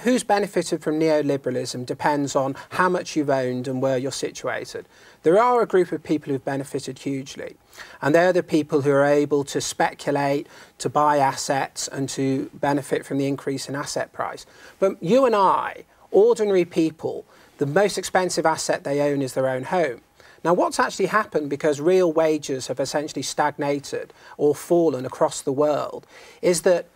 who's benefited from neoliberalism depends on how much you've owned and where you're situated. There are a group of people who've benefited hugely, and they're the people who are able to speculate, to buy assets and to benefit from the increase in asset price. But you and I, ordinary people, the most expensive asset they own is their own home. Now, what's actually happened, because real wages have essentially stagnated or fallen across the world, is that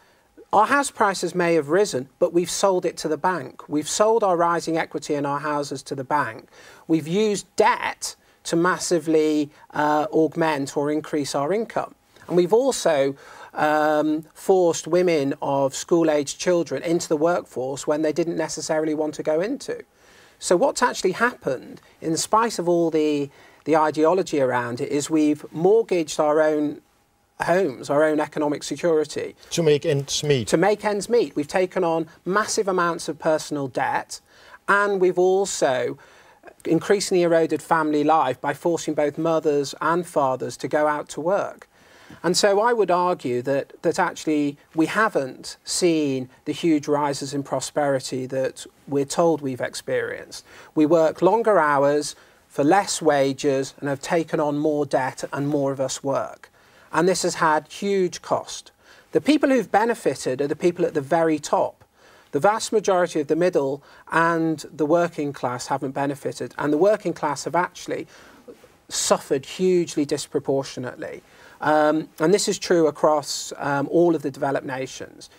our house prices may have risen, but we've sold it to the bank. We've sold our rising equity in our houses to the bank. We've used debt to massively augment or increase our income. And we've also forced women of school-aged children into the workforce when they didn't necessarily want to go into. So what's actually happened, in spite of all the ideology around it, is we've mortgaged our own homes, our own economic security. To make ends meet. To make ends meet. We've taken on massive amounts of personal debt, and we've also increasingly eroded family life by forcing both mothers and fathers to go out to work. And so I would argue that actually we haven't seen the huge rises in prosperity that we're told we've experienced. We work longer hours for less wages and have taken on more debt, and more of us work. And this has had huge cost. The people who've benefited are the people at the very top. The vast majority of the middle and the working class haven't benefited, and the working class have actually suffered hugely disproportionately. And this is true across all of the developed nations.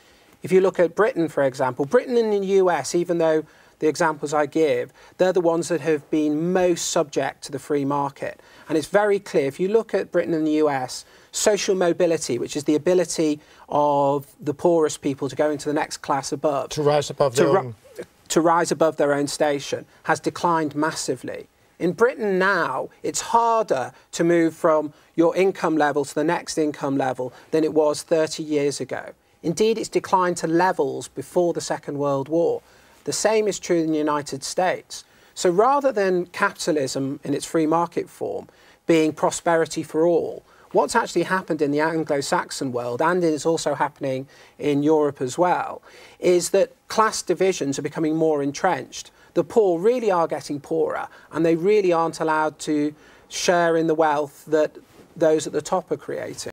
If you look at Britain, for example, Britain and the US, even though the examples I give, they're the ones that have been most subject to the free market. And it's very clear, if you look at Britain and the US, social mobility, which is the ability of the poorest people to go into the next class above, to rise above their own station, has declined massively. In Britain now, it's harder to move from your income level to the next income level than it was 30 years ago. Indeed, it's declined to levels before the Second World War. The same is true in the United States. So rather than capitalism in its free market form being prosperity for all, what's actually happened in the Anglo-Saxon world, and is also happening in Europe as well, is that class divisions are becoming more entrenched. The poor really are getting poorer, and they really aren't allowed to share in the wealth that those at the top are creating.